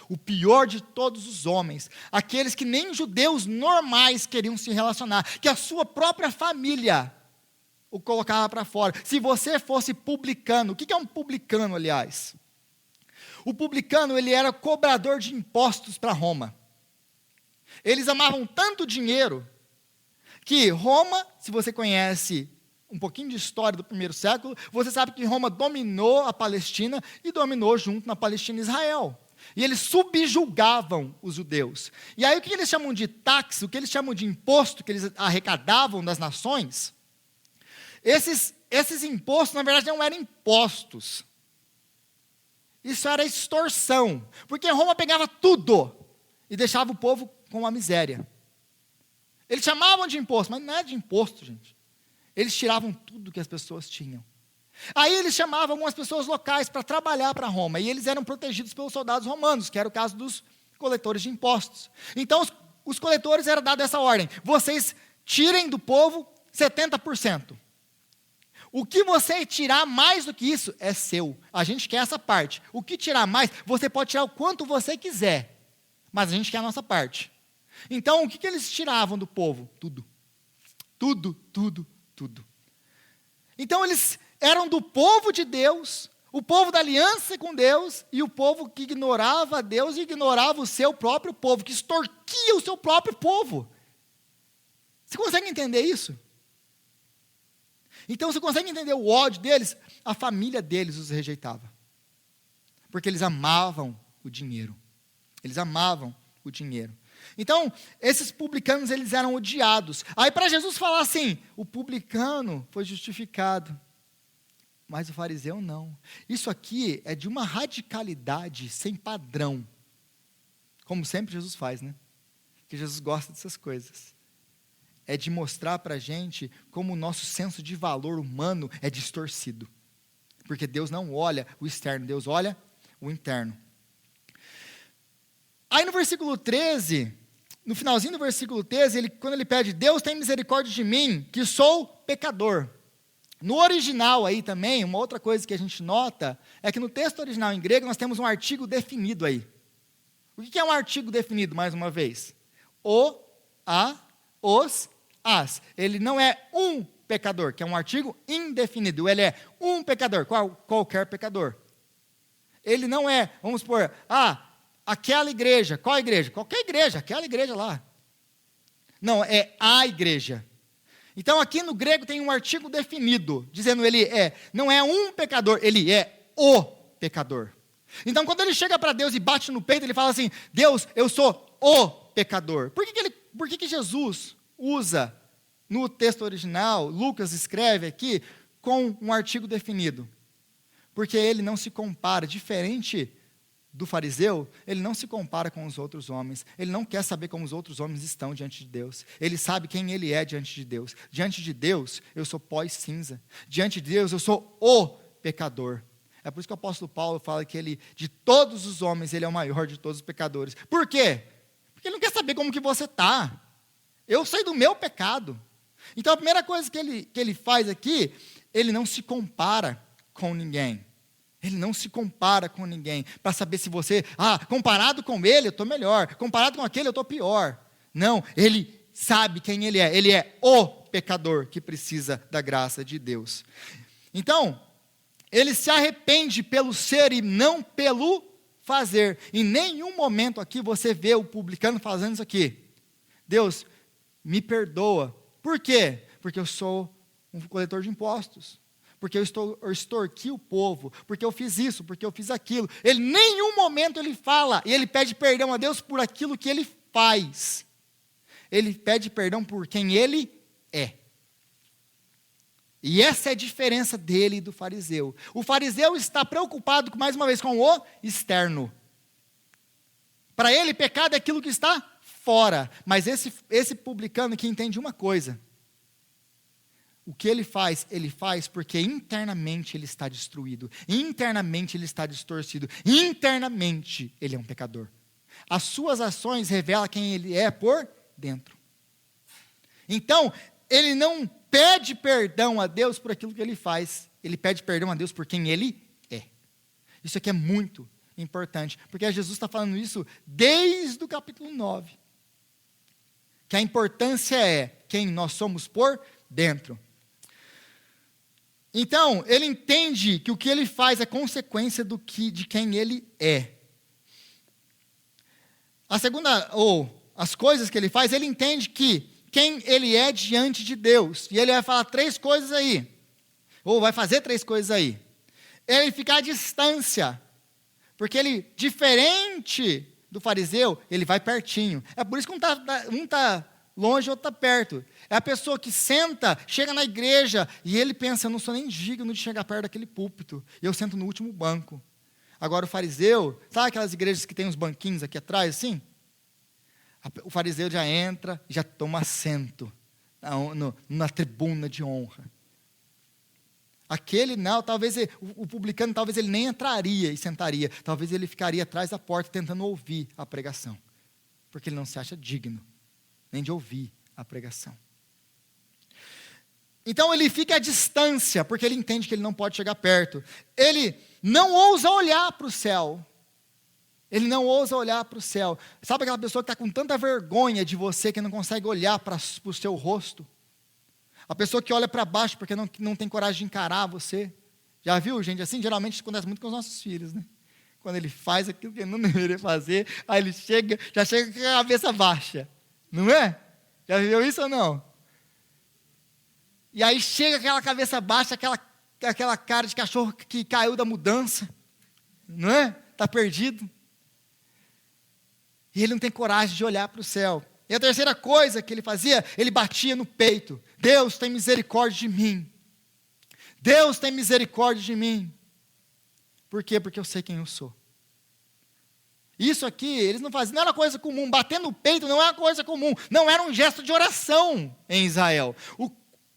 o pior de todos os homens, aqueles que nem judeus normais queriam se relacionar, que a sua própria família o colocava para fora. Se você fosse publicano, o que é um publicano, aliás? O publicano, ele era cobrador de impostos para Roma. Eles amavam tanto dinheiro, que Roma, se você conhece um pouquinho de história do primeiro século, você sabe que Roma dominou a Palestina e dominou junto na Palestina Israel. E eles subjugavam os judeus. E aí o que eles chamam de taxa, o que eles chamam de imposto que eles arrecadavam das nações, esses impostos, na verdade, não eram impostos. Isso era extorsão. Porque Roma pegava tudo e deixava o povo com uma miséria. Eles chamavam de imposto, mas não é de imposto, gente. Eles tiravam tudo que as pessoas tinham. Aí eles chamavam algumas pessoas locais para trabalhar para Roma, e eles eram protegidos pelos soldados romanos, que era o caso dos coletores de impostos. Então, os coletores eram dados essa ordem: vocês tirem do povo 70%. O que você tirar mais do que isso é seu. A gente quer essa parte. O que tirar mais, você pode tirar o quanto você quiser, mas a gente quer a nossa parte. Então, o que eles tiravam do povo? Tudo. Tudo. Então eles eram do povo de Deus, o povo da aliança com Deus, e o povo que ignorava Deus e ignorava o seu próprio povo, que extorquia o seu próprio povo. Você consegue entender isso? Então você consegue entender o ódio deles? A família deles os rejeitava. Porque eles amavam o dinheiro. Eles amavam o dinheiro. Então, esses publicanos, eles eram odiados. Aí para Jesus falar assim, o publicano foi justificado, mas o fariseu não. Isso aqui é de uma radicalidade sem padrão. Como sempre Jesus faz, né? Que Jesus gosta dessas coisas. É de mostrar para a gente como o nosso senso de valor humano é distorcido. Porque Deus não olha o externo, Deus olha o interno. Aí no versículo 13, no finalzinho do versículo 13, quando ele pede, Deus tem misericórdia de mim, que sou pecador. No original aí também, uma outra coisa que a gente nota, é que no texto original em grego nós temos um artigo definido aí. O que é um artigo definido, mais uma vez? O, a, os, as. Ele não é um pecador, que é um artigo indefinido. Ele é um pecador, qualquer pecador. Ele não é, vamos supor, aquela igreja. Qual igreja? Qualquer igreja, aquela igreja lá. Não, é a igreja. Então aqui no grego tem um artigo definido, dizendo não é um pecador, ele é o pecador. Então quando ele chega para Deus e bate no peito, ele fala assim, Deus, eu sou o pecador. Por que Jesus usa no texto original, Lucas escreve aqui, com um artigo definido? Porque ele não se compara, diferente do fariseu, ele não se compara com os outros homens. Ele não quer saber como os outros homens estão diante de Deus. Ele sabe quem ele é diante de Deus. Diante de Deus, eu sou pó e cinza. Diante de Deus, eu sou o pecador. É por isso que o apóstolo Paulo fala que ele, de todos os homens, ele é o maior de todos os pecadores. Por quê? Porque ele não quer saber como que você está. Eu sei do meu pecado. Então a primeira coisa que ele faz aqui, ele não se compara com ninguém. Ele não se compara com ninguém, para saber se você, comparado com ele eu estou melhor, comparado com aquele eu estou pior. Não, ele sabe quem ele é o pecador que precisa da graça de Deus. Então, ele se arrepende pelo ser e não pelo fazer. Em nenhum momento aqui você vê o publicano fazendo isso aqui. Deus, me perdoa. Por quê? Porque eu sou um coletor de impostos. Porque eu extorqui o povo, porque eu fiz isso, porque eu fiz aquilo. Ele, em nenhum momento ele fala, e ele pede perdão a Deus por aquilo que ele faz. Ele pede perdão por quem ele é. E essa é a diferença dele e do fariseu. O fariseu está preocupado, mais uma vez, com o externo. Para ele, pecado é aquilo que está fora. Mas esse publicano que entende uma coisa. O que ele faz porque internamente ele está destruído, internamente ele está distorcido, internamente ele é um pecador. As suas ações revelam quem ele é por dentro. Então, ele não pede perdão a Deus por aquilo que ele faz, ele pede perdão a Deus por quem ele é. Isso aqui é muito importante, porque Jesus está falando isso desde o capítulo 9. Que a importância é quem nós somos por dentro. Então, ele entende que o que ele faz é consequência de quem ele é. A segunda, as coisas que ele faz, ele entende que quem ele é diante de Deus. E ele vai falar 3 coisas aí. Ou vai fazer 3 coisas aí. Ele fica à distância. Porque ele, diferente do fariseu, ele vai pertinho. É por isso que um está longe, outro está perto. É a pessoa que senta, chega na igreja, e ele pensa, eu não sou nem digno de chegar perto daquele púlpito, e eu sento no último banco. Agora o fariseu, sabe aquelas igrejas que tem uns banquinhos aqui atrás, assim? O fariseu já entra, já toma assento, na tribuna de honra. Aquele não, talvez, o publicano, talvez ele nem entraria e sentaria, talvez ele ficaria atrás da porta tentando ouvir a pregação, porque ele não se acha digno, nem de ouvir a pregação. Então ele fica à distância, porque ele entende que ele não pode chegar perto. Ele não ousa olhar para o céu. Ele não ousa olhar para o céu. Sabe aquela pessoa que está com tanta vergonha de você, que não consegue olhar para o seu rosto? A pessoa que olha para baixo, porque não tem coragem de encarar você. Já viu gente assim? Geralmente isso acontece muito com os nossos filhos, né? Quando ele faz aquilo que ele não deveria fazer, aí ele já chega com a cabeça baixa. Não é? Já viu isso ou não? E aí chega aquela cabeça baixa, aquela cara de cachorro que caiu da mudança. Não é? Está perdido. E ele não tem coragem de olhar para o céu. E a terceira coisa que ele fazia, ele batia no peito. Deus tem misericórdia de mim. Deus tem misericórdia de mim. Por quê? Porque eu sei quem eu sou. Isso aqui, eles não faziam, não era coisa comum. Bater no peito não era coisa comum. Não era um gesto de oração em Israel.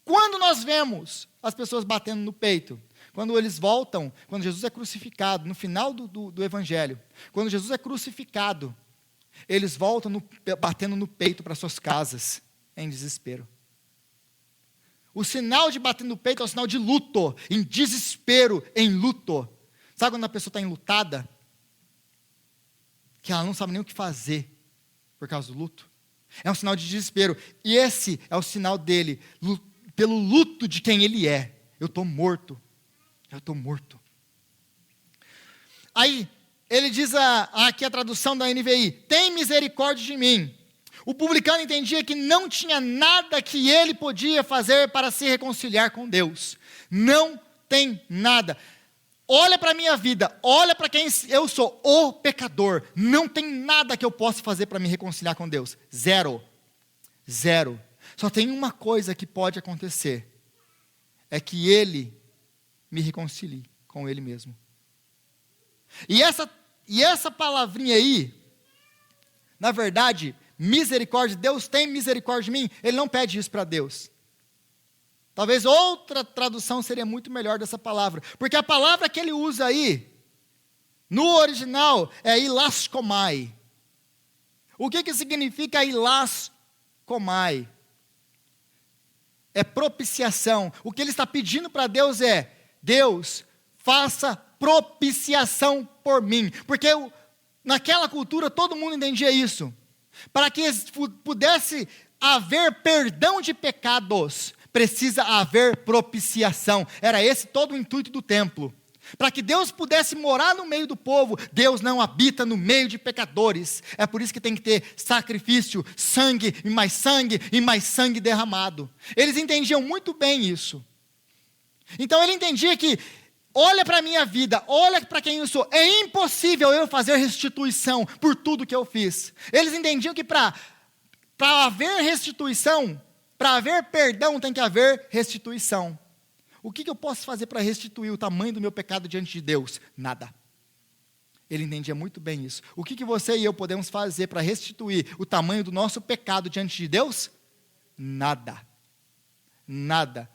Quando nós vemos as pessoas batendo no peito, quando eles voltam, quando Jesus é crucificado, no final do Evangelho, quando Jesus é crucificado, eles voltam batendo no peito para suas casas, em desespero. O sinal de bater no peito é o sinal de luto, em desespero, em luto. Sabe quando a pessoa está enlutada? Que ela não sabe nem o que fazer por causa do luto. É um sinal de desespero. E esse é o sinal dele, pelo luto de quem ele é. Eu estou morto. Eu estou morto. Aí, ele diz aqui a tradução da NVI, tem misericórdia de mim. O publicano entendia que não tinha nada que ele podia fazer para se reconciliar com Deus. Não tem nada. Olha para a minha vida, olha para quem eu sou, o pecador. Não tem nada que eu possa fazer para me reconciliar com Deus. Zero. Só tem uma coisa que pode acontecer. É que Ele me reconcilie com Ele mesmo. E essa palavrinha aí, na verdade, misericórdia, Deus tem misericórdia de mim, Ele não pede isso para Deus. Talvez outra tradução seria muito melhor dessa palavra, porque a palavra que ele usa aí, no original, é ilaskomai. O que significa ilaskomai? comai. É propiciação. O que ele está pedindo para Deus é: Deus, faça propiciação por mim. Porque naquela cultura todo mundo entendia isso. Para que pudesse haver perdão de pecados, precisa haver propiciação. Era esse todo o intuito do templo. Para que Deus pudesse morar no meio do povo, Deus não habita no meio de pecadores. É por isso que tem que ter sacrifício, sangue e mais sangue derramado. Eles entendiam muito bem isso. Então ele entendia que, olha para a minha vida, olha para quem eu sou, é impossível eu fazer restituição por tudo que eu fiz. Eles entendiam que para haver restituição, para haver perdão, tem que haver restituição. O que eu posso fazer para restituir o tamanho do meu pecado diante de Deus? Nada. Ele entendia muito bem isso. O que você e eu podemos fazer para restituir o tamanho do nosso pecado diante de Deus? Nada. Nada.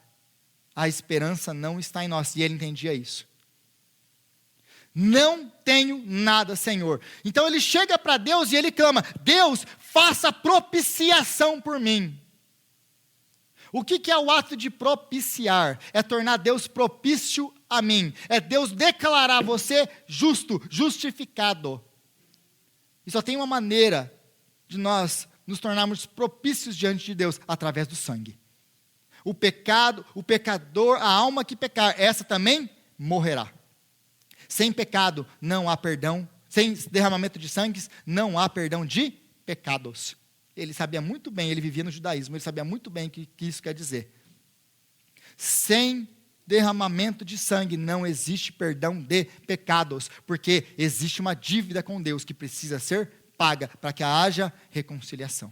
A esperança não está em nós. E ele entendia isso. Não tenho nada, Senhor. Então ele chega para Deus e ele clama: Deus, faça propiciação por mim. O que é o ato de propiciar? É tornar Deus propício a mim. É Deus declarar você justo, justificado. E só tem uma maneira de nós nos tornarmos propícios diante de Deus: através do sangue. O pecado, o pecador, a alma que pecar, essa também morrerá. Sem pecado não há perdão. Sem derramamento de sangue não há perdão de pecados. Ele sabia muito bem, ele vivia no judaísmo, ele sabia muito bem o que isso quer dizer. Sem derramamento de sangue não existe perdão de pecados, porque existe uma dívida com Deus que precisa ser paga para que haja reconciliação.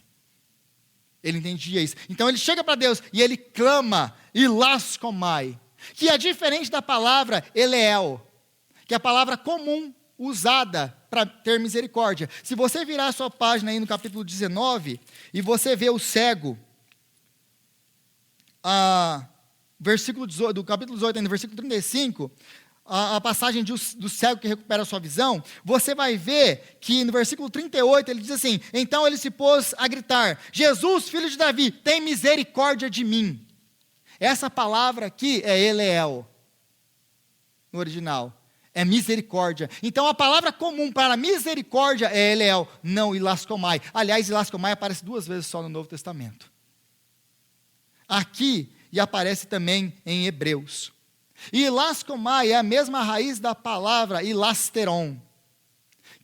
Ele entendia isso. Então ele chega para Deus e ele clama: ilascomai, que é diferente da palavra eleel, que é a palavra comum usada para ter misericórdia. Se você virar a sua página aí no capítulo 19, e você vê o cego, versículo 18, do capítulo 18, no versículo 35, a passagem do cego que recupera a sua visão, você vai ver que no versículo 38, ele diz assim: então ele se pôs a gritar: Jesus, filho de Davi, tem misericórdia de mim. Essa palavra aqui é eleel, no original. É misericórdia. Então a palavra comum para misericórdia é eleel, não ilascomai. Aliás, ilascomai aparece 2 vezes só no Novo Testamento. Aqui, e aparece também em Hebreus. E ilascomai é a mesma raiz da palavra ilasteron,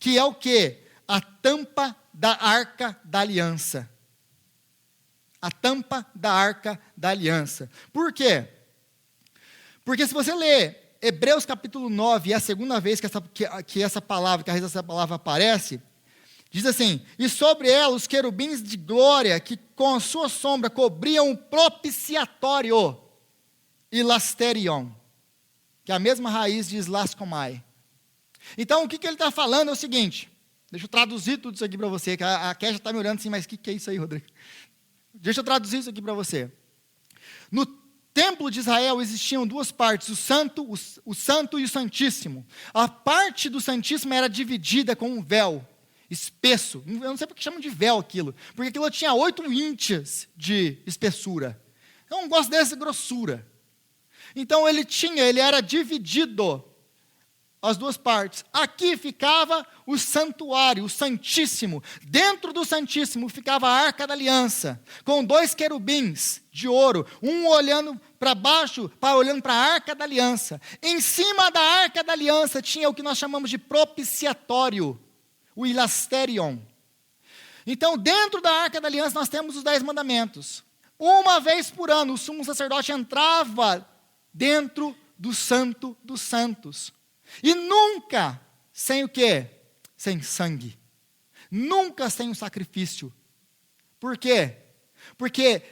que é o quê? A tampa da arca da aliança. A tampa da arca da aliança. Por quê? Se você ler Hebreus capítulo 9, é a segunda vez que essa palavra, que a raiz dessa palavra aparece, diz assim: e sobre ela os querubins de glória, que com a sua sombra cobriam o propiciatório, ilasterion, que é a mesma raiz de ilascomai. Então o que ele está falando é o seguinte, deixa eu traduzir tudo isso aqui para você, que a Késia está me olhando assim: mas o que é isso aí, Rodrigo? Deixa eu traduzir isso aqui para você. No templo de Israel existiam 2 partes, o santo e o santíssimo. A parte do santíssimo era dividida com um véu espesso. Eu não sei porque chamam de véu aquilo, porque aquilo tinha 8 íntias de espessura. Eu não gosto dessa grossura. Então ele era dividido as 2 partes. Aqui ficava o santuário, o santíssimo. Dentro do santíssimo ficava a arca da aliança, com 2 querubins de ouro, um olhando para baixo, olhando para a arca da aliança. Em cima da arca da aliança tinha o que nós chamamos de propiciatório, o ilasterion. Então, dentro da arca da aliança nós temos os 10 mandamentos. Uma vez por ano, o sumo sacerdote entrava dentro do santo dos santos. E nunca sem o quê? Sem sangue. Nunca sem um sacrifício. Por quê? Porque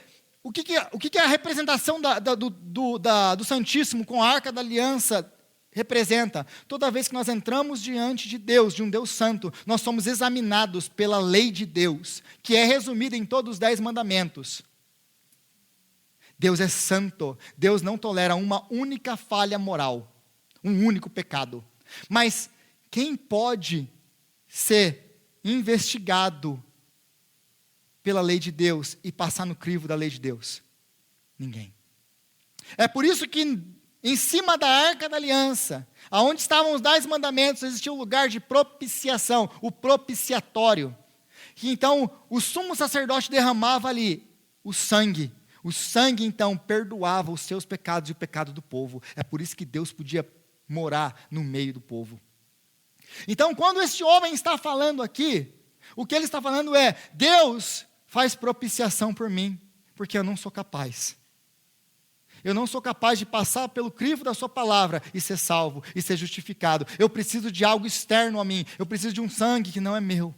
o que é a representação do Santíssimo com a Arca da Aliança representa? Toda vez que nós entramos diante de Deus, de um Deus santo, nós somos examinados pela lei de Deus, que é resumida em todos os 10 mandamentos. Deus é santo. Deus não tolera uma única falha moral. Um único pecado. Mas quem pode ser investigado pela lei de Deus e passar no crivo da lei de Deus? Ninguém. É por isso que em cima da Arca da Aliança, aonde estavam os 10 mandamentos, existia um lugar de propiciação, o propiciatório. Que então o sumo sacerdote derramava ali o sangue. O sangue então perdoava os seus pecados e o pecado do povo. É por isso que Deus podia morar no meio do povo. Então, quando este homem está falando aqui, o que ele está falando é: Deus faz propiciação por mim, porque eu não sou capaz. Eu não sou capaz de passar pelo crivo da sua palavra e ser salvo, e ser justificado. Eu preciso de algo externo a mim. Eu preciso de um sangue que não é meu.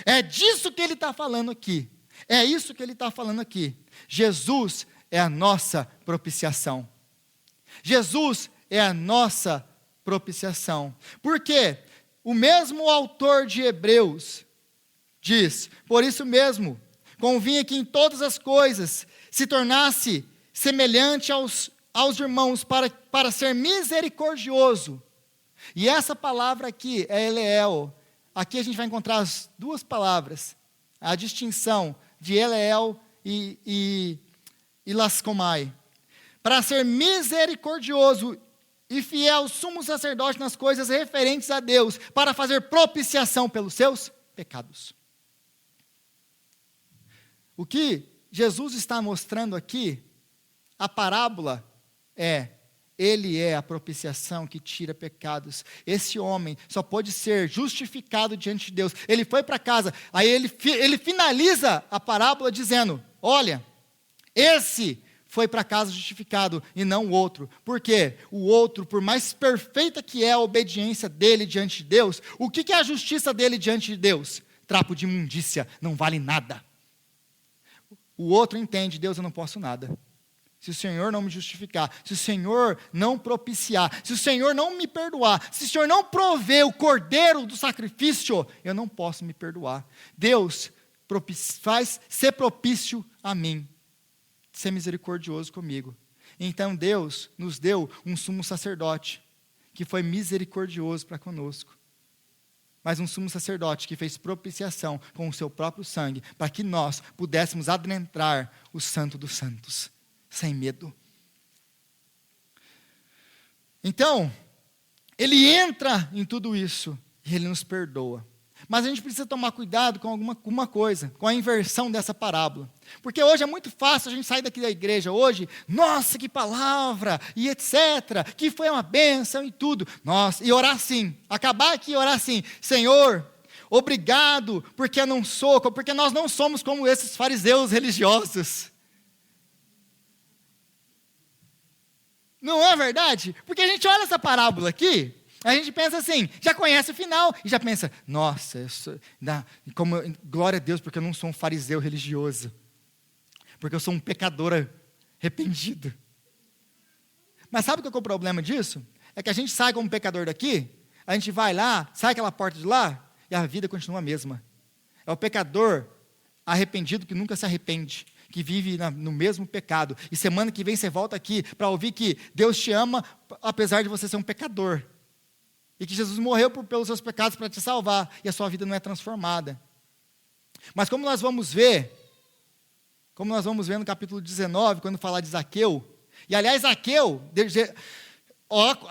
É disso que ele está falando aqui. É isso que ele está falando aqui. Jesus é a nossa propiciação. Jesus é a nossa propiciação. Por quê? O mesmo autor de Hebreus diz: por isso mesmo, convinha que em todas as coisas se tornasse semelhante aos irmãos, para ser misericordioso. E essa palavra aqui é Eleel. Aqui a gente vai encontrar as duas palavras, a distinção de Eleel e lascomai. Para ser misericordioso e fiel sumo sacerdote nas coisas referentes a Deus, para fazer propiciação pelos seus pecados. O que Jesus está mostrando aqui, a parábola ele é a propiciação que tira pecados. Esse homem só pode ser justificado diante de Deus. Ele foi para casa, aí ele finaliza a parábola dizendo: olha, esse foi para casa justificado e não o outro. Por quê? O outro, por mais perfeita que é a obediência dele diante de Deus, o que é a justiça dele diante de Deus? Trapo de imundícia, não vale nada. O outro entende: Deus, eu não posso nada. Se o Senhor não me justificar, se o Senhor não propiciar, se o Senhor não me perdoar, se o Senhor não prover o cordeiro do sacrifício, eu não posso me perdoar. Deus faz ser propício a mim, ser misericordioso comigo. Então Deus nos deu um sumo sacerdote, que foi misericordioso para conosco. Mas um sumo sacerdote que fez propiciação com o seu próprio sangue, para que nós pudéssemos adentrar o Santo dos Santos, sem medo. Então, ele entra em tudo isso e ele nos perdoa. Mas a gente precisa tomar cuidado com alguma coisa, com a inversão dessa parábola. Porque hoje é muito fácil a gente sair daqui da igreja hoje: nossa, que palavra, e etc., que foi uma bênção e tudo. Nossa, e orar assim, acabar aqui e orar assim: Senhor, obrigado, porque nós não somos como esses fariseus religiosos. Não é verdade? Porque a gente olha essa parábola aqui, a gente pensa assim, já conhece o final, e já pensa: nossa, glória a Deus, porque eu não sou um fariseu religioso, porque eu sou um pecador arrependido. Mas sabe qual é o problema disso? É que a gente sai como pecador daqui, a gente vai lá, sai aquela porta de lá, e a vida continua a mesma. É o pecador arrependido que nunca se arrepende, que vive no mesmo pecado. E semana que vem você volta aqui para ouvir que Deus te ama, apesar de você ser um pecador. E que Jesus morreu pelos seus pecados para te salvar. E a sua vida não é transformada. Mas como nós vamos ver no capítulo 19, quando falar de Zaqueu. E aliás, Zaqueu,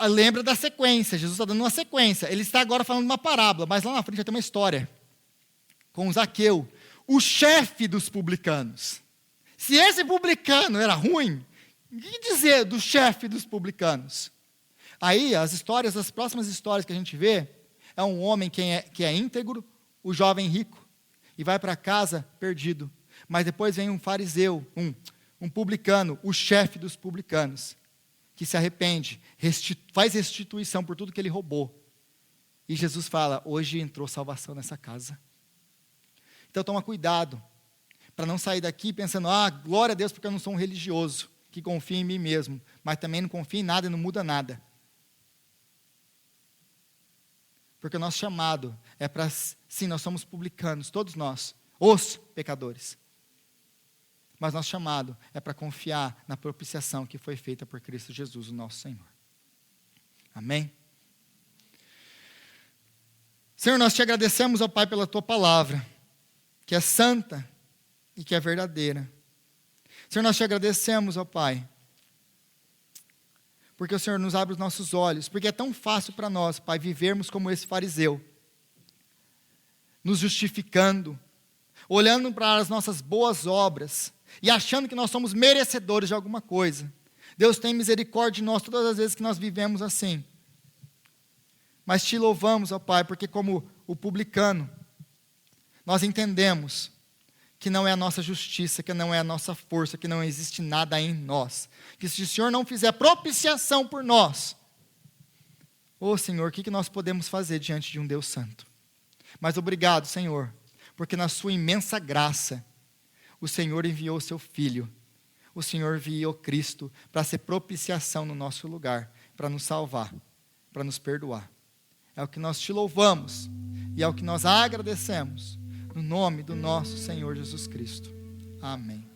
lembra da sequência. Jesus está dando uma sequência. Ele está agora falando uma parábola, mas lá na frente vai ter uma história. Com Zaqueu, o chefe dos publicanos. Se esse publicano era ruim, o que dizer do chefe dos publicanos? Aí, as próximas histórias que a gente vê, é um homem que é íntegro, o jovem rico, e vai para casa perdido. Mas depois vem um fariseu, um publicano, o chefe dos publicanos, que se arrepende, faz restituição por tudo que ele roubou. E Jesus fala: hoje entrou salvação nessa casa. Então toma cuidado, para não sair daqui pensando: glória a Deus, porque eu não sou um religioso, que confia em mim mesmo, mas também não confia em nada e não muda nada. Porque o nosso chamado é para, sim, nós somos publicanos, todos nós, os pecadores. Mas nosso chamado é para confiar na propiciação que foi feita por Cristo Jesus, o nosso Senhor. Amém? Senhor, nós te agradecemos, ó Pai, pela tua palavra, que é santa, e que é verdadeira. Senhor, nós te agradecemos, ó Pai, porque o Senhor nos abre os nossos olhos, porque é tão fácil para nós, Pai, vivermos como esse fariseu, nos justificando, olhando para as nossas boas obras e achando que nós somos merecedores de alguma coisa. Deus tem misericórdia de nós todas as vezes que nós vivemos assim. Mas te louvamos, ó Pai, porque como o publicano, nós entendemos que não é a nossa justiça, que não é a nossa força, que não existe nada em nós. Que se o Senhor não fizer propiciação por nós, ô Senhor, o que nós podemos fazer diante de um Deus santo? Mas obrigado, Senhor, porque na sua imensa graça, o Senhor enviou o seu Filho, o Senhor enviou Cristo para ser propiciação no nosso lugar, para nos salvar, para nos perdoar. É o que nós te louvamos e é o que nós agradecemos, no nome do nosso Senhor Jesus Cristo. Amém.